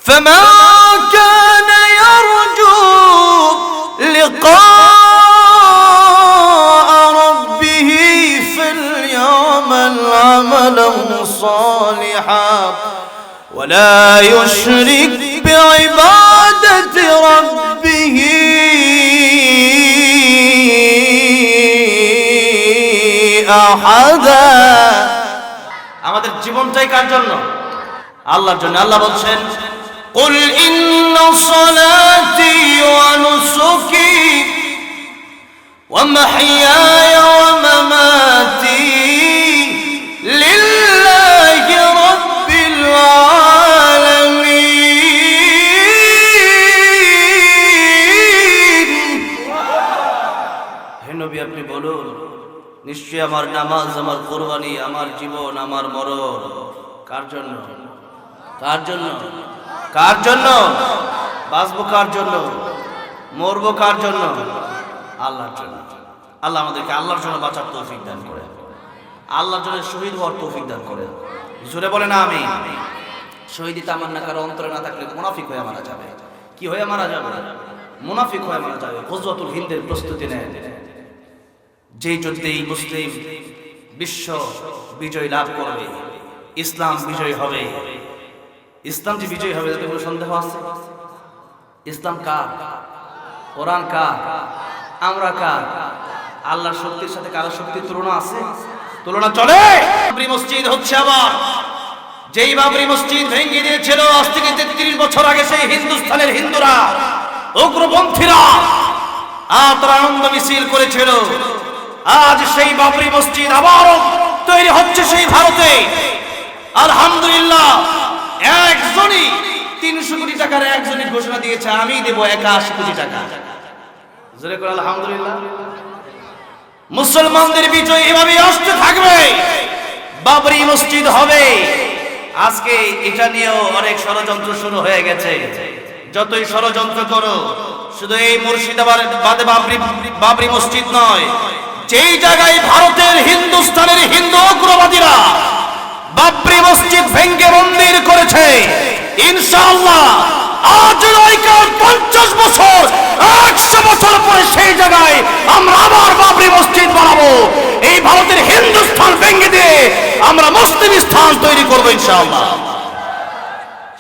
فمن كان يرجو لقاء ربه فليعمل عملا صالحا ولا يشرك بعبادة ربه أحدا। আমাদের জীবনটাই কার জন্য? আল্লাহর জন্য। আল্লাহ বলছেন قل إن صلاتي ونسكي ومحياي ومماتي لله رب العالمين। হে নবী, আপনি বলুন, নিশ্চয় আমার নামাজ, আমার কুরবানি, আমার জীবন, আমার মরণ কার জন্য? কার জন্য? কার জন্য? বাঁচবো কার জন্য? মরবো কার জন্য? আল্লাহর জন্য। আল্লাহ আমাদেরকে আল্লাহর জন্য বাঁচার তৌফিক দান করে, আল্লাহর জন্য শহীদ হওয়ার তৌফিক দান করে। জোরে বলে না আমি। শহীদি তামান্না কারো অন্তরে না থাকলে মুনাফিক হয়ে মারা যাবে। কি হয়ে মারা যাবে? মুনাফিক হয়ে মারা যাবে। গজওয়াতুল হিন্দের প্রস্তুতি নেন, যেই যুদ্ধেই মুসলিম বিশ্ব বিজয় লাভ করবে, ইসলাম বিজয় হবে। ইসলাম যে বিজয় হবে তাতে কোনো সন্দেহ আছে? ইসলাম কার? কোরআন কার? আমরা কার? আল্লাহর শক্তির সাথে কারো শক্তির তুলনা আছে? তুলনা চলে? বাবরি মসজিদ হচ্ছে আবার, যেই বাবরি মসজিদ ভেঙে দিয়েছিল আজ থেকে 33 বছর আগে সেই হিন্দুস্তানের হিন্দুরা, উগ্রপন্থীরা তারা আনন্দ মিছিল করেছিল। আজ সেই বাবরি মসজিদ আবারও তৈরি হচ্ছে সেই ভারতে। আলহামদুলিল্লাহ, একজনই 300 কোটি টাকার একজনই ঘোষণা দিয়েছে, আমি দেব 81 কোটি টাকা। জোরে করে আলহামদুলিল্লাহ। মুসলমানদের বিজয় এভাবে আসতে থাকবে, বাবরি মসজিদ হবে। আজকে এটা নিয়েও অনেক ষড়যন্ত্র শুরু হয়ে গেছে। যতই ষড়যন্ত্র করো, শুধু এই মুর্শিদাবাদে বাবরি মসজিদ নয়, যেই জায়গায় ভারতের হিন্দুস্তানের হিন্দু উগ্রবাদীরা বাবরি মসজিদ ভেঙ্গে মন্দির করেছে, ইনশাআল্লাহ আজ নয় কাল 50 বছর 100 বছর পরে সেই জায়গায় আমরা আবার বাবরি মসজিদ বানাবো। এই ভারতের হিন্দুস্তান ভেঙ্গে দিয়ে আমরা মুসলিম স্থান তৈরি করবো ইনশাআল্লাহ।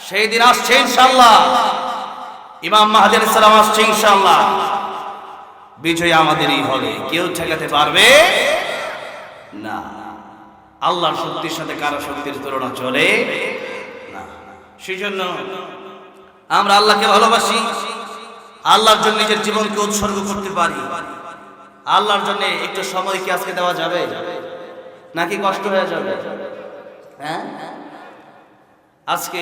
সেই দিন আসছে ইনশাআল্লাহ, ইমাম মাহদী আলাইহিস সালাম আসছে ইনশাআল্লাহ। বিজয় আমাদেরই হবে, কেউ ঠেকাতে পারবে না। আল্লাহর শক্তির সাথে কারো শক্তির তুলনা চলে না। সেই জন্য আমরা আল্লাহকে ভালোবাসি, আল্লাহর জন্য নিজের জীবনকে উৎসর্গ করতে পারি। আল্লাহর জন্য একটু সময় কি আজকে দেওয়া যাবে নাকি কষ্ট হয়ে যাবে? হ্যাঁ, আজকে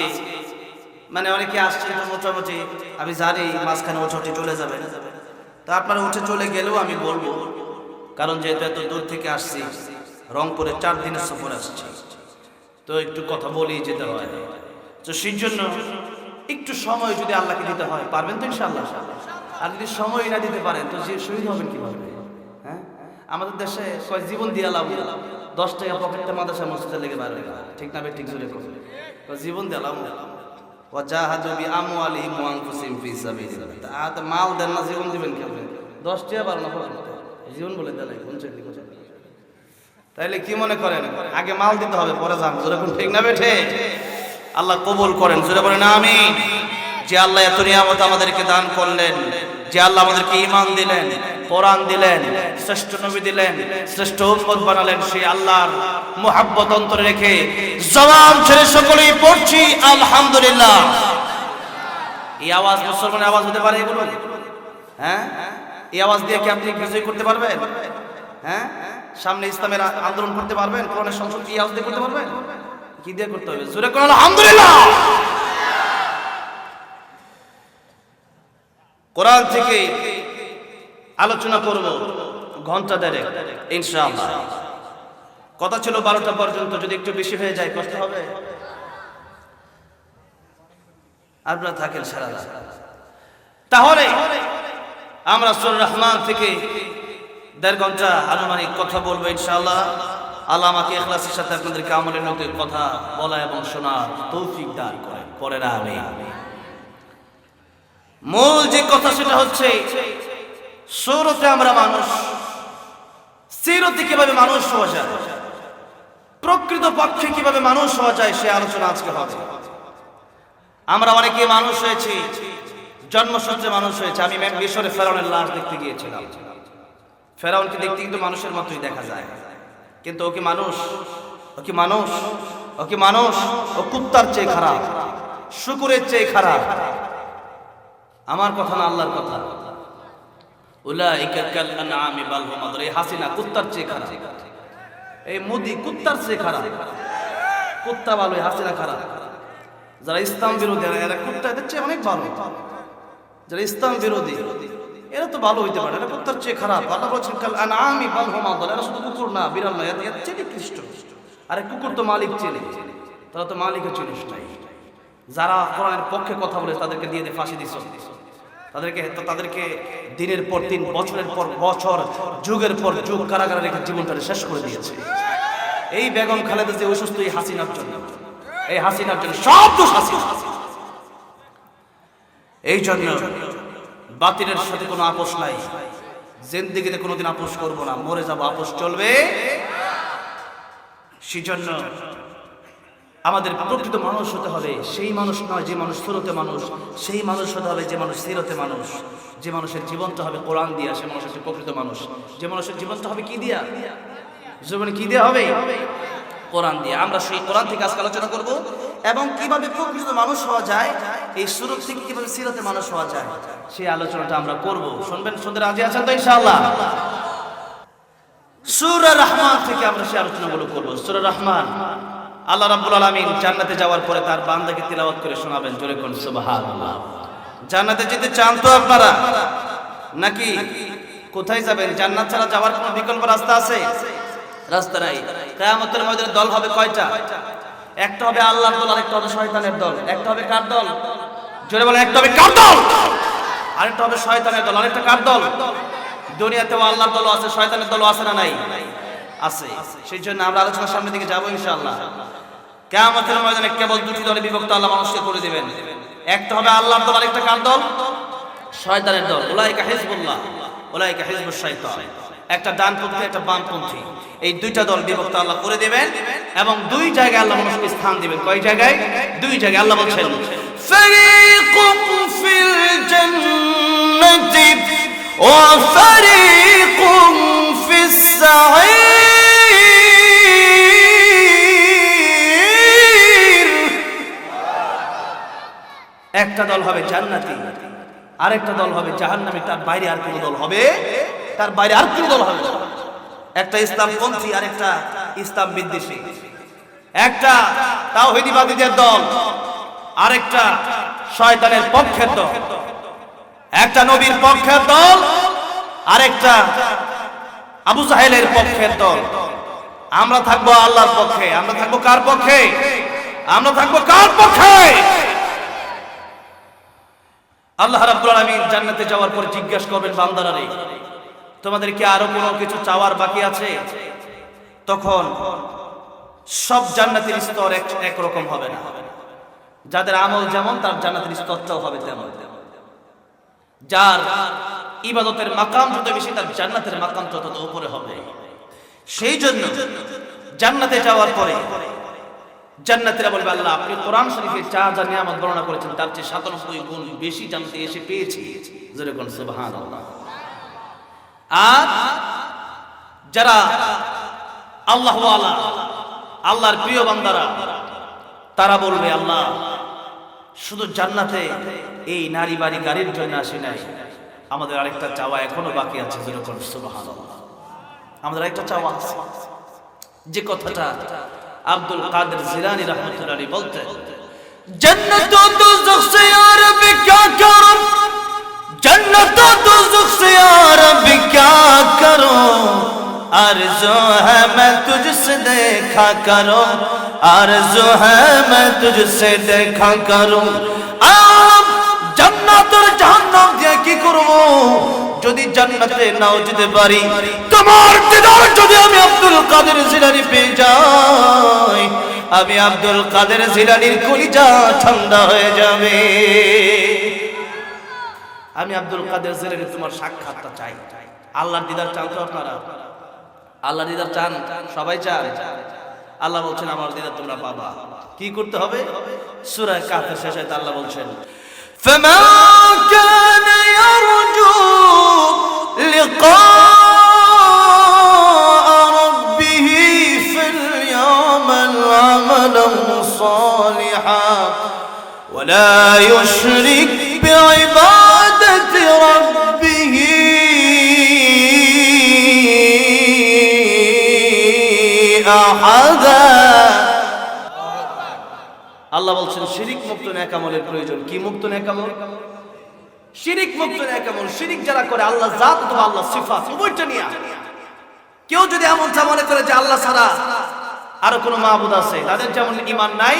মানে অনেকে আসছে তো মোটামুটি আমি জানি মাঝখানে উঠে চলে যাবে, তা আপনারা উঠে চলে গেলেও আমি বলবো, কারণ যেহেতু এত দূর থেকে আসছি, রংপুরে 4 দিনের সফর আসছি, তো একটু কথা বলেই যেতে হয়। তো সেই জন্য একটু সময় যদি আল্লাহকে দিতে হয়, পারবেন তো ইনশাআল্লাহ? আর যদি সময় না দিতে পারেন তো যে শহীদ হবেন কিভাবে? হ্যাঁ, আমাদের দেশে কয় জীবন দিয়া লাভ, 10 টাকা পকেটটা মাদ্রাসা মসজিদে লেগে বাইরে, ঠিক না? ঠিক জোরে করবে, জীবন দিয়া লাভ। ওয়াজাহাদু বিআমওয়ালিহিম ওয়া আনফুসিহিম ফি সাবিলিল্লাহ। তা মাল দেন না, জীবন দিবেন কেমন? 10 টাকা পার না জীবন বলে দেয় কোন চাকরি কোন? তাইলে কি মনে করেন আগে মাল দিতে হবে পরে যান? জোরে কোন, ঠিক না বেঠে? আল্লাহ কবুল করেন, জোরে বলেন আমিন। যে আল্লাহ এত নিয়ামত আমাদেরকে দান করলেন, যে আল্লাহ আমাদেরকে ঈমান দিলেন, কোরআন দিলেন, শ্রেষ্ঠ নবী দিলেন, শ্রেষ্ঠ উম্মত বানালেন, সেই আল্লাহর মুহাব্বত অন্তরে রেখে জবান ছেড়ে সকলেই পড়ছি আলহামদুলিল্লাহ। এই আওয়াজ মুসলমানের আওয়াজ হতে পারে এগুলো? হ্যাঁ, এই আওয়াজ দিয়ে কি আপনি বিজয় করতে পারবেন? হ্যাঁ, সামনে ইসলামের আন্দোলন করতে পারবেন? কোরআনের সংসদ কি আওয়াজ দিয়ে করতে পারবেন? কি দিয়ে করতে হবে? জোরে করে আলহামদুলিল্লাহ। কোরআন থেকে আলোচনা করব ঘন্টা দেড়েক ইনশাআল্লাহ। কথা ছিল 12টা পর্যন্ত, যদি একটু বেশি হয়ে যায় কষ্ট হবে? আপনারা থাকেন সারা রাত। তাহলে আমরা সূরা রহমান থেকে 1.5 ঘন্টা আনুমানিক কথা বলবো ইনশাআল্লাহ। আল্লাহ আমাকে ইখলাসের সাথে আপনাদেরকে আমলের মতো কথা বলা এবং শোনার তৌফিক দান করেন। পরে না আমি মূল যে কথা সেটা হচ্ছে সূরতে আমরা মানুষ, সিরতে কিভাবে মানুষ হওয়া যায়, প্রকৃত পক্ষে কিভাবে মানুষ হওয়া যায় সে আলোচনা আজকে হবে। আমরা অনেকে মানুষ হয়েছি, জন্মসূত্রে মানুষ হয়েছে। আমি মিশরে ফেরাউনের লাশ দেখতে গিয়েছিলাম। ফেরাউনকে দেখতে কিন্তু মানুষের মতোই দেখা যায়, কিন্তু ও কি মানুষ? ও কি মানুষ? ও কি মানুষ? ও কুত্তার চেয়ে খারাপ, শুকুরের চেয়ে খারাপ। আমার কথা না, আল্লাহর কথা। উলাইকা কাল আনআমি বাল হুম আদল। এই হাসিনা কুত্তার চেয়ে খারাপ, এই মোদি কুত্তার চেয়ে খারাপ। কুত্তা ভালো, হাসিনা খারাপ। যারা ইসলাম বিরোধী এরা কুত্তা এদের চেয়ে অনেক ভালো। যারা ইসলাম বিরোধী এরা তো ভালো হইতে পারে, এরা কুত্তার চেয়ে খারাপ। আল্লাহ বলছেন কাল আনআমি বাল হুম আদল। এরা শুধু কুকুর না, বিড়াল না, এর চেয়ে নিকৃষ্ট। আরে কুকুর তো মালিক চেনে, তারা তো মালিকের চিনিস নাই। যারা কোরআনের পক্ষে কথা বলে তাদেরকে দিয়ে ফাঁসি দিছ, তাদেরকে দিনের পর দিন, বছরের পর বছর, যুগের পর যুগ কারাগারে রেখে জীবনটা শেষ করে দিয়েছে। এই বেগম খালেদা যে অসুস্থ, এই হাসিনার জন্য, এই হাসিনার জন্য সব দোষ হাসিনা। এই জন্য বাতিলের সাথে কোনো আপোষ নাই, জিন্দেগিতে কোনোদিন আপোষ করব না, মরে যাব, আপোষ চলবে। সেজন্য আমাদের প্রকৃত মানুষ হতে হবে, সেই মানুষ নয় যে মানুষ সুরতে মানুষ, সেই মানুষ হতে হবে যে মানুষ সিরতে মানুষ। যে মানুষের জীবনটা হবে কোরআন দিয়া, সে মানুষ হচ্ছে প্রকৃত মানুষ। যে মানুষের জীবনটা হবে কি দিয়া? জীবনে কি দিয়া হবে? কোরআন দিয়া। আমরা সেই কোরআন থেকে আজকে আলোচনা করব, এবং কিভাবে প্রকৃত মানুষ হওয়া যায়, এই সুরত থেকে কিভাবে সিরতে মানুষ হওয়া যায় সেই আলোচনাটা আমরা করব। শুনবেন, শুনতে রাজি আছেন তো ইনশাআল্লাহ? সূরা রহমান থেকে আমরা সেই আলোচনাগুলো করব। সূরা রহমান, আল্লাহ রাব্বুল আলামিন জান্নাতে যাওয়ার পরে তার বান্দাকে তিলাওয়াত করে শোনাবেন। জোরে কোন সুবহানাল্লাহ। জান্নাতে যেতে চান তো আপনারা নাকি? কোথায় যাবেন? জান্নাত ছাড়া যাওয়ার কোনো বিকল্প রাস্তা আছে? রাস্তা নাই। কিয়ামতের ময়দানে দল হবে কয়টা? একটা হবে আল্লাহর দল, আরেকটা হবে শয়তানের দল। একটা হবে কার দল? জোরে বলেন, একটা হবে কার দল? আরেকটা হবে শয়তানের দল। আরেকটা কার দল? দুনিয়াতেও আল্লাহর দল আছে, শয়তানের দল আছে না নাই? আছে। সেই জন্য আমরা আলোচনার সামনের দিকে যাবো ইনশাআল্লাহ। কিয়ামতের ময়দানে কেবল দুটি দলে বিভক্ত আল্লাহ মানুষকে করে দিবেন। একটা হবে আল্লাহর দল, আরেকটা কার দল? শয়তানের দল। উলাইকা হিজবুল্লাহ, উলাইকা হিজবুশ শাইতান। একটা ডানপন্থী, একটা বামপন্থী, এই দুইটা দল বিভক্ত আল্লাহ করে দিবেন, এবং দুই জায়গায় আল্লাহ মানুষকে স্থান দিবেন। কয় জায়গায়? দুই জায়গায়। আল্লাহ বলছেন ফারিকুম ফিল জান্নাতি ওয়া ফারিকুম ফিস সাঈর। একটা দল হবে জান্নাতি, আরেকটা দল হবে জাহান্নামী। তার বাইরে আর কোন দল হবে? তার বাইরে আর কোন দল হবে? একটা ইসলামপন্থী, আরেকটা ইসলাম বিদ্বেষী। একটা তাওহীদবাদীদের দল, আরেকটা শয়তানের পক্ষের দল। একটা নবীর পক্ষের দল, আরেকটা আবু জাহেলের পক্ষের দল। আমরা থাকবো আল্লাহর পক্ষে। আমরা থাকবো কার পক্ষে? আমরা থাকবো কার পক্ষে? আল্লাহ রাব্বুল আলামিন জান্নাতে যাওয়ার পর জিজ্ঞাসা করবেন, বান্দারা রে, তোমাদের কি আরো কোনো কিছু চাওয়ার বাকি আছে? তখন সব জান্নাতের স্তর একরকম হবে না। যাদের আমল যেমন, তার জান্নাতের স্তরটাও হবে তেমন। যার ইবাদতের মাকাম যত বেশি, তার জান্নাতের মাকাম তত উপরে হবে। সেই জন্য জান্নাতে যাওয়ার পরে জান্নাতীরা বলবে, আল্লাহ আপনি কোরআন শরীফে যা যা নিয়ামত বর্ণনা করেছেন তার চেয়ে 97 গুণ বেশি জান্নাতে এসে পেয়েছি। যেরকম সুবহানাল্লাহ। আর যারা আল্লাহ ওয়ালা, আল্লাহর প্রিয় বান্দারা, তারা বলবে, আল্লাহ শুধু জান্নাতে এই নারী বাড়ি গাড়ির জন্য আসি নাই, আমাদের আরেকটা চাওয়া এখনো বাকি আছে। যেরকম সুবহানাল্লাহ। আমাদের আরেকটা চাওয়া আছে, যে কথাটা আব্দুল কাদের জিলানী রাহমাতুল্লাহ আলাইহি বলতেন, জান্নাত ও দোজখ সে ইয়া রব্বি ক্যা করুম, জান্নাত ও দোজখ সে ইয়া রব্বি ক্যা করুম, আরজু হ্যায় मैं तुझसे देखा करूं, आरज़ू है मैं तुझसे देखा करूं। জান্নাত আর জাহান্নাম দিয়ে কি করব? যদি জান্নাতে নাও যেতে পারি, তোমার দিদার যদি আমি আব্দুল কাদের জিলানী পেয়ে যাই, আমি আব্দুল কাদের জিলানীর কলিজা ঠান্ডা হয়ে যাবে। আমি আব্দুল কাদের জিলানী তোমার সাক্ষাৎটা চাই। আল্লাহর দিদার চান তো আপনারা? আল্লাহর দিদার চান? সবাই চান? আল্লাহ বলছেন আমার দিদার তোমরা পাবা। কি করতে হবে? সূরা কাফের শেষে আল্লাহ বলছেন فَمَنْ كَانَ يَرْجُو لِقَاءَ رَبِّهِ فَلْيَعْمَلْ عَمَلًا صَالِحًا وَلَا يُشْرِكْ بِعِبَادَةِ رَبِّهِ أَحَدًا। আল্লাহ বলছেন শিরিক মুক্ত নেক আমলের প্রয়োজন। কি মুক্ত নেক আমল? শিরিক মুক্ত নেক আমল। শিরিক যারা করে আল্লাহ জাত অথবা আল্লাহ সিফাত উভয়টা নিয়ে, কেউ যদি এমন মনে করে যে আল্লাহ ছাড়া আরো কোনো মাবুদ আছে, তাদের যেমন ঈমান নাই।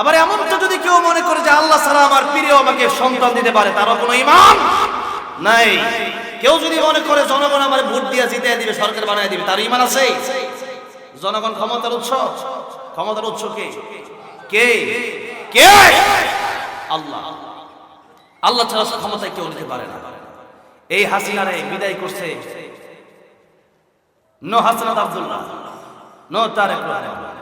আবার এমনটা যদি কেউ মনে করে যে আল্লাহ ছাড়া আমার প্রিয় আমাকে সন্তান দিতে পারে, তারও কোনো ঈমান নাই। কেউ যদি মনে করে জনগণ আমার ভোট দিয়ে জিতিয়ে দিবে, সরকার বানিয়ে দিবে, তার ঈমান আছে? জনগণ ক্ষমতার উৎস? ক্ষমতার উৎস কে? কে কে? আল্লাহ। আল্লাহ ছাড়া ক্ষমতায় কেউ নিতে পারে না। এই হাসিনারে বিদায় করছে no Hasnat Abdullah, no Tarique Rahman,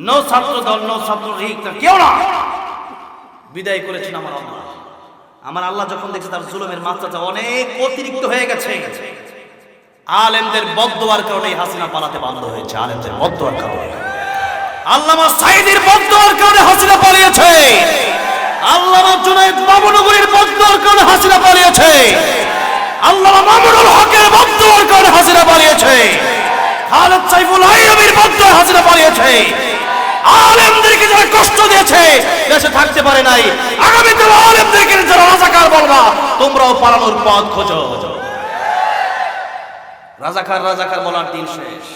no Chhatra Dal, no ছাত্র লীগ, কেউ না। বিদায় করেছেন আমার আল্লাহ। আমার আল্লাহ যখন দেখছে তার জুলুমের মাত্রাটা অনেক অতিরিক্ত হয়ে গেছে, আলেমদের বদদোয়ার কারণে হাসিনা পালাতে বাধ্য হয়েছে। আলেমদের বদদোয়ার কারণে, আল্লামা সাঈদীর বদদোয়ার কারণে হাসিনা পালিয়েছে। আল্লামা জুনায়েদ বাবুনগরীর বদদোয়ার কারণে হাসিনা পালিয়েছে। আল্লামা মামুনুল হকের বদদোয়ার কারণে হাসিনা পালিয়েছে। খালেদ সাইফুল আইয়ুবীর বদদোয়ায় হাসিনা পালিয়েছে। আলেমদেরকে যারা কষ্ট দিয়েছে, দেশে থাকতে পারে নাই, আগামীতে আলেমদেরকে যারা রাজাকার বলবা, তোমরাও পালানোর পথ খোঁজো। রাজাকার রাজাকার বলার দিন শেষ।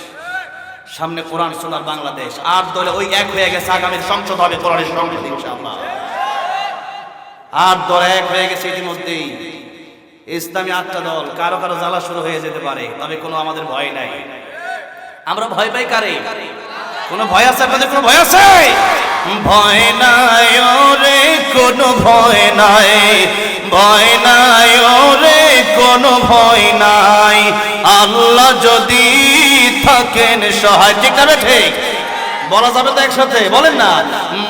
সামনে কোরআন শোনার বাংলাদেশ। 8 দলে ওই এক হয়ে গেছে, আগামীর সংসদ হবে কোরআনের সংসদ ইনশাআল্লাহ। 8 দল এক হয়ে গেছে ইতিমধ্যেই। ইসলামী 8টা দল। কারো কারো জ্বালা শুরু হয়ে যেতে পারে, তবে কোনো আমাদের ভয় নাই। আমরা ভয় পাই কারে? কোনো ভয় আছে আপনাদের? কোনো ভয় আছে? ভয় নাই ওরে, কোনো ভয় নাই, ভয় নাই ওরে, কোনো ভয় নাই। আল্লাহ যদি থাকেন সহায়। ঠিক না ঠিক? বলা যাবে তো একসাথে? বলেন না।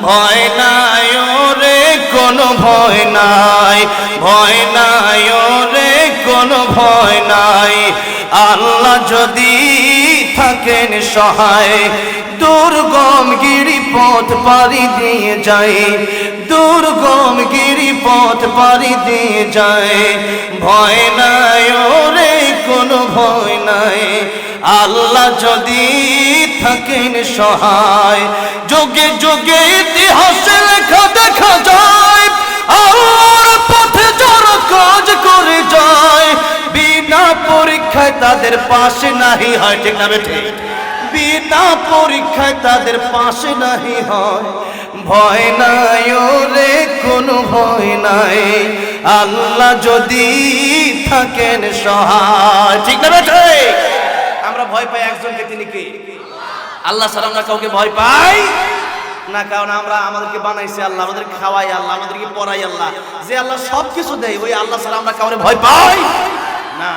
ভয় নাই ওরে, কোনো ভয় নাই, ভয় নাই ওরে, কোনো ভয় নাই। আল্লাহ যদি থাকেন সহায়, দুর্গম গিরিপথ পাড়ি দিয়ে যায়, দুর্গম গিরিপথ পাড়ি দিয়ে যায়। ভয় নাই ওরে, কোনো ভয় নাই। আল্লাহ যদি থাকেন সহায়, যুগে যুগে ইতিহাসে লেখা দেখা যায়, আল্লাহর পথে যারা কাজ করে যায়, বিনা পরীক্ষায় তাদের পাশে নাহি হয়। ঠিক না বেঠিক? বিনা পরীক্ষায় তাদের পাশে নাহি হয়। ভয় নাই ওরে, কোনো ভয় নাই। আল্লাহ যদি থাকেন সহায়। ঠিক না বেঠিক? আমরা ভয় পাই একজনকে, তিনি কে? আল্লাহ ছাড়া আমরা কাউকে ভয় পাই না। কারণ আমরা আমাদেরকে বানাইছে আল্লাহ, আমাদেরকে খাওয়াই আল্লাহ, আমাদেরকে পড়াই আল্লাহ। যে আল্লাহ সবকিছু দেয়, ওই আল্লাহ ছাড়া আমরা কাউকে ভয় পাই না।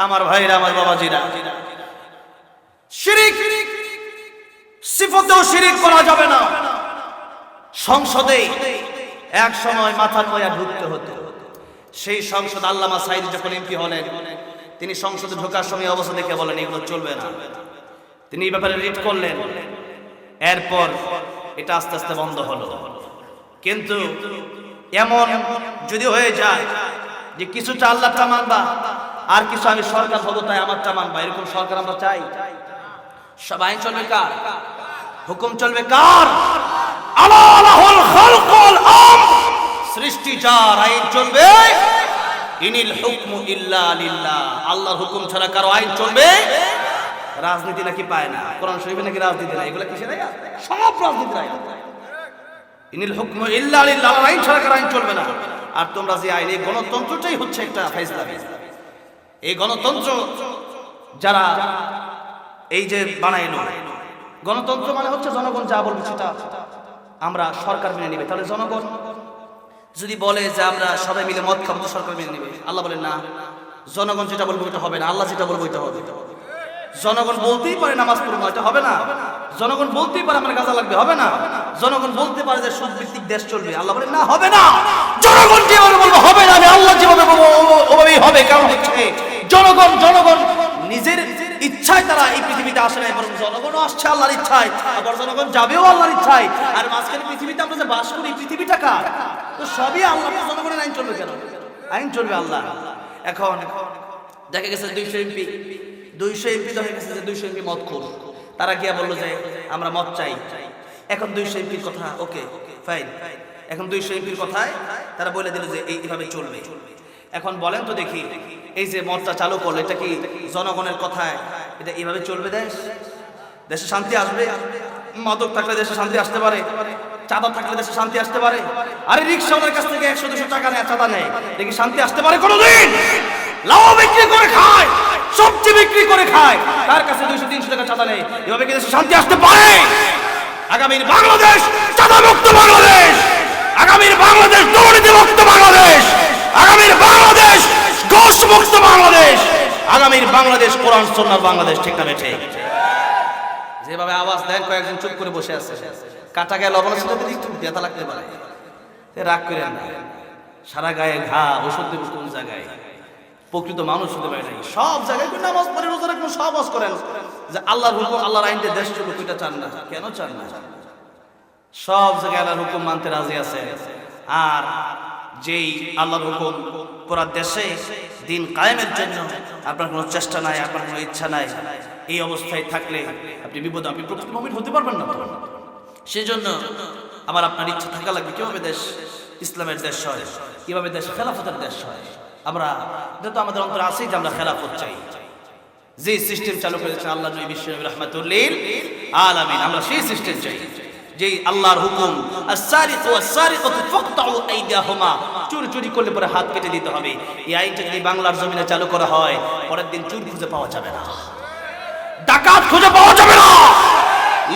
আমার ভাইরা, আমার বাবাজিরা, শিরিক সিফতেও শিরিক করা যাবে না। সংসদে এক সময় মাথার ময়া ঢুকতে হতো। সেই সংসদ আল্লামা সাঈদী যখন এমপি হলেন, তিনি সংসদে ঢোকার সময় অবস্থা দেখে বলেন এগুলো চলবে না। তিনি এই ব্যাপারে রিট করলেন। এরপর এটা আস্তে আস্তে বন্ধ হলো। কিন্তু এমন যদি হয়ে যায় যে কিছুটা আল্লাহটা মানবা, আর কিছু আমি সরকার হবো তাই আমারটা মানবা, এরকম সরকার আমরা চাই? সব আইন চলবে কার? হুকুম চলবে কার? আলাহুল খালকুল আমর, সৃষ্টি যার, আইন চলবে। ইনিল হুকমু ইল্লা লিল্লাহ, আল্লাহর হুকুম ছাড়া কারো আইন চলবে? রাজনীতি নাকি পায় না? কোরআন শরীফে নাকি রাজনীতি নাই? এগুলা কিসের আয়াত? সব রাজনীতির আয়াত। ইনিল হুকমু ইল্লা লিল্লাহ, আইন ছাড়া কারো আইন চলবে না। আর তোমরা যে আইন, এই গণতন্ত্রটাই হচ্ছে একটা ফায়সালা। এই গণতন্ত্র যারা এই যে বানাইলো, গণতন্ত্র মানে হচ্ছে জনগণ যা বলবে সেটা আমরা সরকার মেনে নিবে। তাহলে জনগণ যদি বলে যে আমরা সবাই মিলে মদ খাবো, সরকার মেনে নেবে? আল্লাহ বলেন না, জনগণ যেটা বলবো এটা হবে না, আল্লাহ যেটা বলবো এটা হবে। জনগণ বলতেই পারে নামাজ পড়বো, এটা হবে না। জনগণ বলতেই পারে আমার গাঁজা লাগবে, হবে না। জনগণ বলতে পারে যে সুদ ভিত্তিক দেশ চলবে, আল্লাহ বলেন না, হবে না। জনগণ যেভাবে বলবো হবে না, আমি আল্লাহ যেভাবে বলবো ওভাবেই হবে। কারণ হচ্ছে জনগণ নিজের ইচ্ছায় তারা এই পৃথিবীতে আসে না, বরং জনগণও আসছে আল্লাহর ইচ্ছায়, আবার জনগণ যাবেও আল্লাহর ইচ্ছায়। আর মাঝখানে পৃথিবীতে আমরা যে বাস করি, পৃথিবীটা কার? তো সবই আল্লাহ। জনগণের আইন চলবে কেন? আইন চলবে আল্লাহ। এখন দেখা গেছে 200 এমপি দেখা গেছে যে 200 এমপি মদখোর। তারা গিয়া বললো যে আমরা মদ চাই। এখন 200 এমপির কথা ওকে ফাইন, এখন 200 এমপির কথায় তারা বলে দিল যে এইভাবে চলবে। এখন বলেন তো দেখি, এই যে মদটা চালু করলো, এটা কি জনগণের কথায় এটা এইভাবে চলবে? দেশে শান্তি আসবে? মাদক থাকলে দেশে শান্তি আসতে পারে? চাঁদা থাকলে দেশে শান্তি আসতে পারে? আরে রিক্সাওয়ালার কাছ থেকে 100-200 টাকা নেয়, চাঁদা নেয়, দেখি শান্তি আসতে পারে কোনোদিন? লাউ বিক্রি করে খায়, সবজি বিক্রি করে খায়, তার কাছে 200-300 টাকা চাঁদা নেয়, এভাবে কি দেশে শান্তি আসতে পারে? আগামীর বাংলাদেশ চাঁদা মুক্ত বাংলাদেশ, আগামীর বাংলাদেশ দুর্নীতি মুক্ত বাংলাদেশ, আগামীর বাংলাদেশ ঘুষ মুক্ত বাংলাদেশ, আগামীর বাংলাদেশ কোরআন সুন্নাহর বাংলাদেশ। ঠিক না বেঠে? যেভাবে আওয়াজ দেন, কয়েকজন চুপ করে বসে আছে, কাটা গায়ে লবণ ছিটাতে একটু ব্যথা লাগতে পারে, রাগ করেন না। সারা গায়ে ঘা, ওষুধ দেব কোন জায়গায়? প্রকৃত মানুষ হতে পারে নাই। সব জায়গায় নামাজ পড়ে, রোজা রাখেন, সব ওয়াজ করেন যে আল্লাহর হুকুম, আল্লাহর আইনতে দেশ চলুক, ওইটা চান না। কেন চান না? সব জায়গায় আল্লাহর হুকুম মানতে রাজি আছে। আর যেই আল্লাহর হুকুম পুরা দেশে দিন কায়েমের জন্য আপনার কোনো চেষ্টা নাই, আপনার কোনো ইচ্ছা নাই, এই অবস্থায় থাকলে আপনি বিপদ, আপনি প্রকৃত মুমিন হতে পারবেন না। সেজন্য আমার আপনার ইচ্ছা থাকা লাগবে কিভাবে দেশ ইসলামের দেশ হয়, কিভাবে দেশ খেলাফতের দেশ হয়। আমরা এটা তো আমাদের অন্তরে আছেই যে আমরা খেলাফত চাই। যে সিস্টেম চালু করেছেন আল্লাহ নবী বিশ্বনবী রাহমাতুল লিল আলামিন, আমরা সেই সিস্টেম চাই। যেই আল্লাহর হুকুম আস-সারিকু ওয়াস-সারিকাতু ফাকতাউ আইদিয়াহুমা, চুরি করলে পরে হাত কেটে দিতে হবে, এই আইনটা যদি বাংলার জমিনে চালু করা হয়, পরের দিন চুর খুঁজে পাওয়া যাবে না, ডাকাত খুঁজে পাওয়া যাবে না,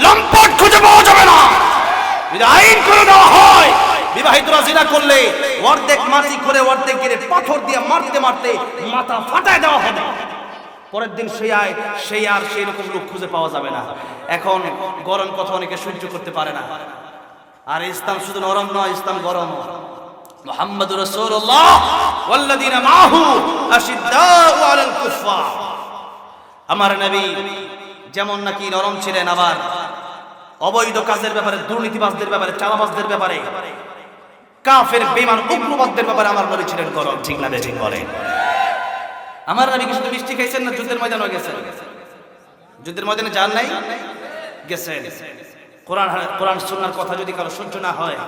লম্পট খুঁজে পাওয়া যাবে না। যদি আইন করে দেওয়া হয়, বিবাহিতরা জিনা করলে অর্ধেক মাটি করে অর্ধেক গিরে পাথর দিয়ে মারতে মারতে মাথা ফাটায় দেওয়া হবে, পরের দিন সেই রকম লোক খুঁজে পাওয়া যাবে না। এখন গরম কথা অনেকে সহ্য করতে পারে না। আর ইসলাম শুধু নরম নয়, ইসলাম গরম। মুহাম্মাদুর রাসূলুল্লাহ ওয়াল্লাযীনা মাআহু আশিদ্দাউ আলাল কুফফার, আমার নবী যেমন নাকি নরম ছিলেন, আবার অবৈধ কাজের ব্যাপারে, দুর্নীতিবাজদের ব্যাপারে, চাঁদাবাজদের ব্যাপারে, কাফের বেঈমান উগ্রবাদদের ব্যাপারে আমার নবী ছিলেন গরম। ঠিক না ঠিক বলেন? আমার নবী কি শুধু মিষ্টি খাইছেন না, যুদ্ধের ময়দানে গেছেন? যুদ্ধের ময়দানে যান নাই? গেছেন। কোরআন সুন্নাহর কথা যদি কারো সহ্য না হয়,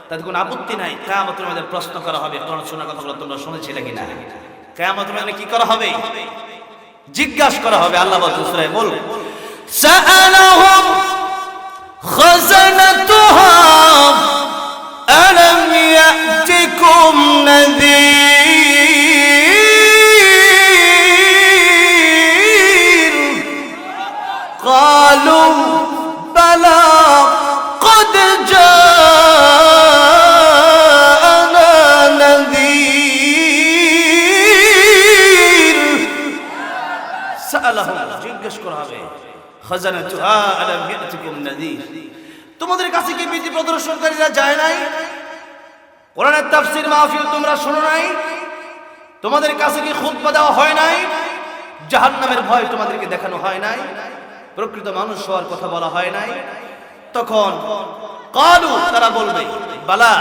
তাদের কোনো আপত্তি নাই, কিয়ামতের ময়দানে প্রশ্ন করা হবে, কোরআন সুন্নাহর কথাগুলো তোমরা শুনেছিলে কিনা? কিয়ামতের ময়দানে কি করা হবে? জিজ্ঞাসা করা হবে। আল্লাহ বলেন সূরা মুলক, সাআলাহুম খাযানাতুহা আলাম ইয়াতিকুম নাযীর ক্বালু বালা ক্বাদ জাআনা নাযীর। সাআলাহুম, জিজ্ঞাসা করা হবে, খাযানাতুহা আলাম ইয়াতিকুম নাযীর, তোমাদের কাছে কি ভীতি প্রদর্শনকারীরা যায় নাই? কোরআনের তাফসীর মাহফিল তোমরা শোনো নাই? তোমাদের কাছে কি খুতবা দেওয়া হয় নাই? জাহান্নামের ভয় তোমাদেরকে দেখানো হয় নাই? প্রকৃত মানুষ হওয়ার কথা বলা হয় নাই? তখন ক্বালু, তারা বলবে, বালা